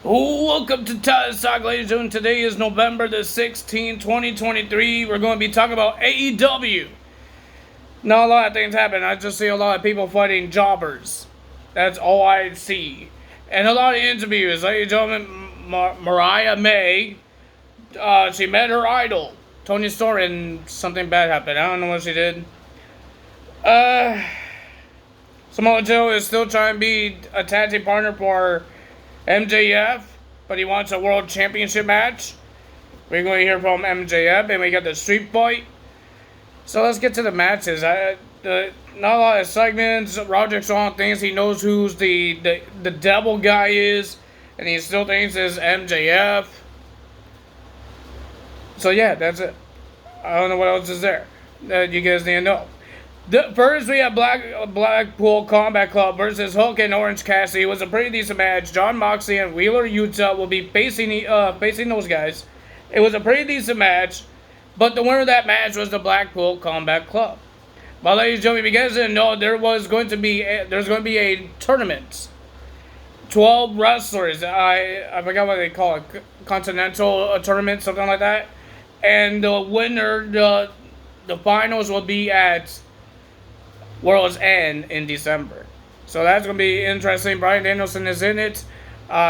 Welcome to Tyler's Talk, ladies and gentlemen. Today is November the 16th, 2023. We're going to be talking about AEW. Not a lot of things happen. I just see a lot of people fighting jobbers. That's all I see. And a lot of interviews. Ladies and gentlemen, Mariah May, she met her idol, Tony Storm, and something bad happened. I don't know what she did. Samoa Joe is still trying to be a tag team partner for MJF, but he wants a world championship match. We're going to hear from MJF, and we got the street fight. So let's get to the matches. Not a lot of segments. Roderick Strong thinks he knows who's the devil guy is, and he still thinks it's MJF. So yeah, that's it. I don't know what else is there that you guys need to know. First, we have Blackpool Combat Club versus Hook and Orange Cassidy. It was a pretty decent match. John Moxley and Wheeler Yuta will be facing those guys. It was a pretty decent match, but the winner of that match was the Blackpool Combat Club. But ladies and gentlemen, if you guys didn't know, there's going to be a tournament. 12 wrestlers. I forgot what they call it. Continental tournament, something like that. And the winner, the finals will be at World's End in December. So that's going to be interesting. Bryan Danielson is in it.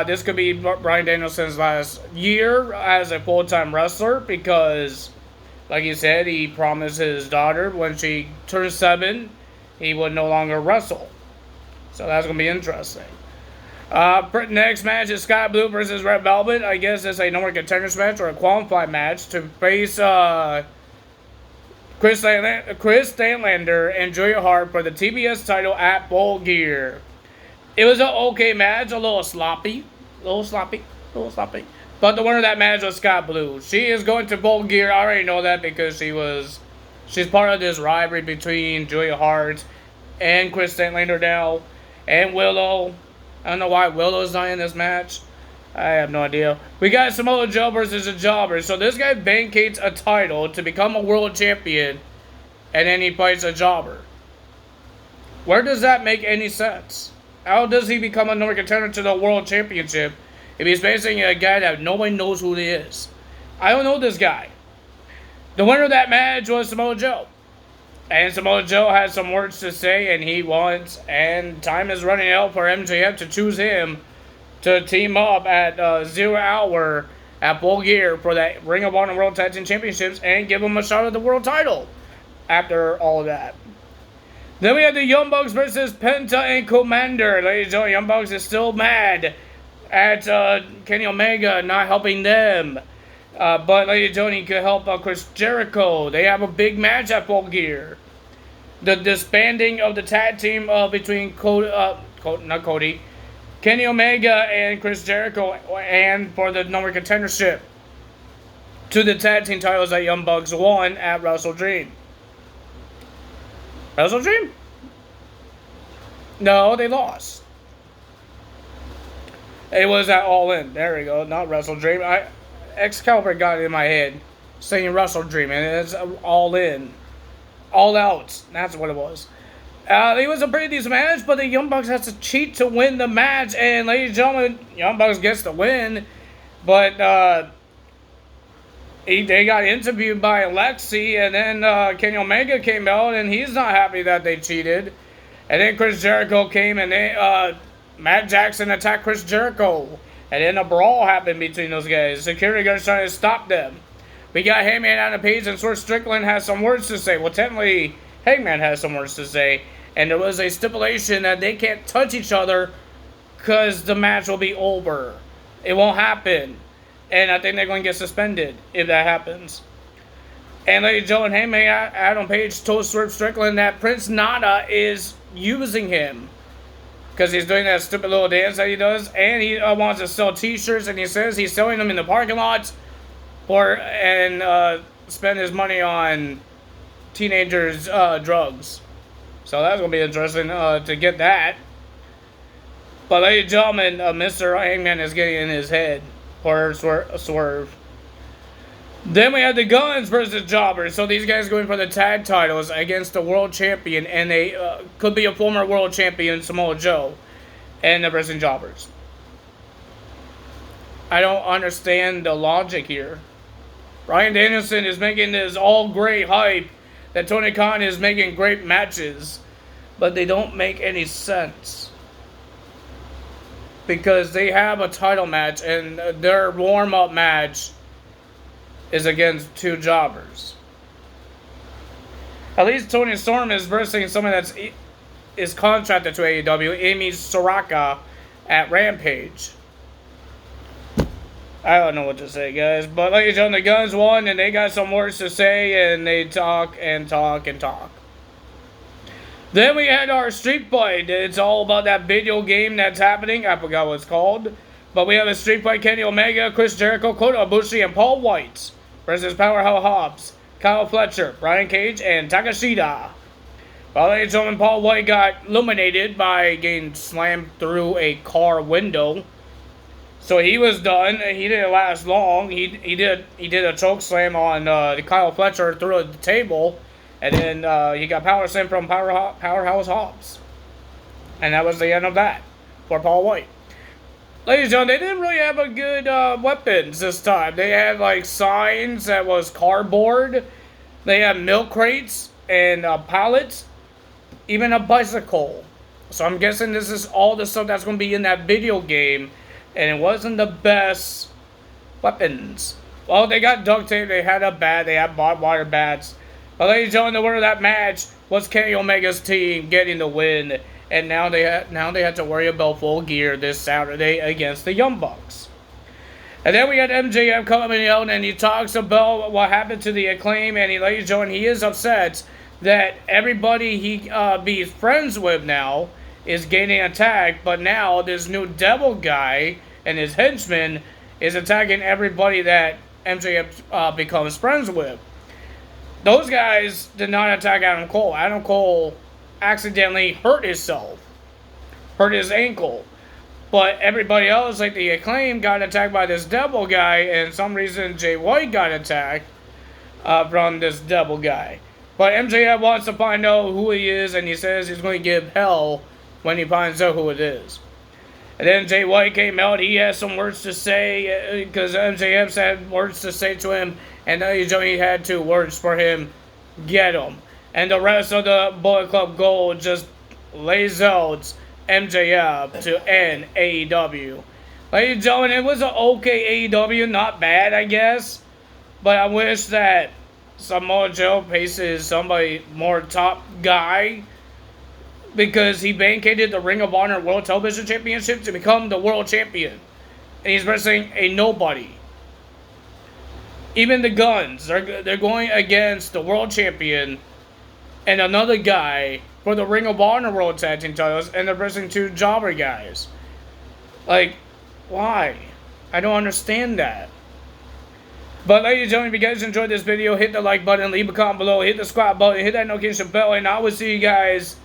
This could be Bryan Danielson's last year as a full-time wrestler because, like he said, he promised his daughter when she turns 7, he would no longer wrestle. So that's going to be interesting. Next match is Scott Blue versus Red Velvet. I guess it's a number contenders match or a qualified match to face Chris Statlander and Julia Hart for the TBS title at Full Gear. It was an okay match, a little sloppy. But the winner of that match was Scott Blue. She is going to Full Gear. I already know that because she's part of this rivalry between Julia Hart and Chris Statlander now, and Willow. I don't know why Willow's not in this match. I have no idea. We got Samoa Joe versus a jobber. So this guy vacates a title to become a world champion, and then he fights a jobber. Where does that make any sense? How does he become a number contender to the world championship if he's facing a guy that nobody knows who he is? I don't know this guy. The winner of that match was Samoa Joe. And Samoa Joe has some words to say, and he wants, and time is running out for MJF to choose him to team up at 0 hour at Full Gear for that Ring of Honor World Tag Team Championships and give him a shot at the world title after all of that. Then we have the Young Bucks versus Penta and Commander. Ladies and gentlemen, Young Bucks is still mad at Kenny Omega not helping them. But ladies and gentlemen, he could help Chris Jericho. They have a big match at Full Gear. The disbanding of the tag team between Kenny Omega and Chris Jericho, and for the number contendership to the tag team titles that Young Bucks won at Wrestle Dream. Wrestle Dream? No, they lost. It was at All In. There we go. Not Wrestle Dream. Excalibur got it in my head saying Wrestle Dream, and it's All In. All Out. That's what it was. It was a pretty decent match, but the Young Bucks has to cheat to win the match. And ladies and gentlemen, Young Bucks gets the win. But they got interviewed by Alexi, and then Kenny Omega came out, and he's not happy that they cheated. And then Chris Jericho came, and Matt Jackson attacked Chris Jericho. And then a brawl happened between those guys. Security guards trying to stop them. We got Hangman on the page, and Swerve Strickland has some words to say. Well, technically, Hangman has some words to say. And there was a stipulation that they can't touch each other because the match will be over. It won't happen. And I think they're going to get suspended if that happens. And ladies and gentlemen, Hangman Adam Page told Swerve Strickland that Prince Nana is using him because he's doing that stupid little dance that he does. And he wants to sell t-shirts, and he says he's selling them in the parking lot and spend his money on teenagers' drugs. So that's going to be interesting to get that. But ladies and gentlemen, Mr. Hangman is getting in his head for Swerve. Then we have the Guns versus Jobbers. So these guys going for the tag titles against the world champion, and they could be a former world champion, Samoa Joe, and the Wrestling Jobbers. I don't understand the logic here. Bryan Danielson is making this all great hype that Tony Khan is making great matches, but they don't make any sense. Because they have a title match and their warm-up match is against two jobbers. At least Tony Storm is versing someone is contracted to AEW, Amy Soraka, at Rampage. I don't know what to say, guys. But ladies and gentlemen, the Guns won, and they got some words to say, and they talk and talk and talk. Then we had our street fight. It's all about that video game that's happening. I forgot what it's called. But we have a street fight. Kenny Omega, Chris Jericho, Kota Ibushi, and Paul White versus Powerhouse Hobbs, Kyle Fletcher, Brian Cage, and Takashita. Well, ladies and gentlemen, Paul White got eliminated by getting slammed through a car window. So he was done. He didn't last long. He did a choke slam on Kyle Fletcher through the table, and then he got power slam from Powerhouse Hobbs, and that was the end of that for Paul White. Ladies and gentlemen, they didn't really have a good weapons this time. They had like signs that was cardboard. They had milk crates and pallets, even a bicycle. So I'm guessing this is all the stuff that's going to be in that video game. And it wasn't the best weapons. Well, they got duct tape, they had a bat, they had barbed wire bats. But ladies and gentlemen, the winner of that match was Kenny Omega's team getting the win. And now they had to worry about Full Gear this Saturday against the Young Bucks. And then we had MJF coming out and he talks about what happened to the Acclaim. And ladies and gentlemen, he is upset that everybody he be friends with now is getting attacked, but now this new devil guy and his henchman is attacking everybody that MJF becomes friends with. Those guys did not attack Adam Cole. Adam Cole accidentally hurt his ankle. But everybody else, like the Acclaim, got attacked by this devil guy, and for some reason Jay White got attacked from this devil guy. But MJF wants to find out who he is, and he says he's going to give hell when he finds out who it is. And then Jay White came out. He has some words to say because MJF had words to say to him, and he had 2 words for him: get him. And the rest of the Bullet Club Gold just lays out MJF to end AEW. Ladies and gentlemen, it was an okay AEW, not bad, I guess. But I wish that Samoa Joe faces somebody more top guy, because he vacated the Ring of Honor World Television Championship to become the world champion. And he's wrestling a nobody. Even the Guns, they're going against the world champion and another guy for the Ring of Honor World Tag Team titles, and they're wrestling 2 jobber guys. Like, why? I don't understand that. But ladies and gentlemen, if you guys enjoyed this video, hit the like button, leave a comment below, hit the subscribe button, hit that notification bell, and I will see you guys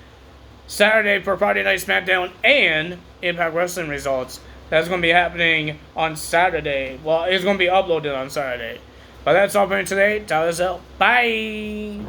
Saturday for Friday Night SmackDown and Impact Wrestling results. That's going to be happening on Saturday. Well, it's going to be uploaded on Saturday. But that's all for me today. Tell us out. Bye!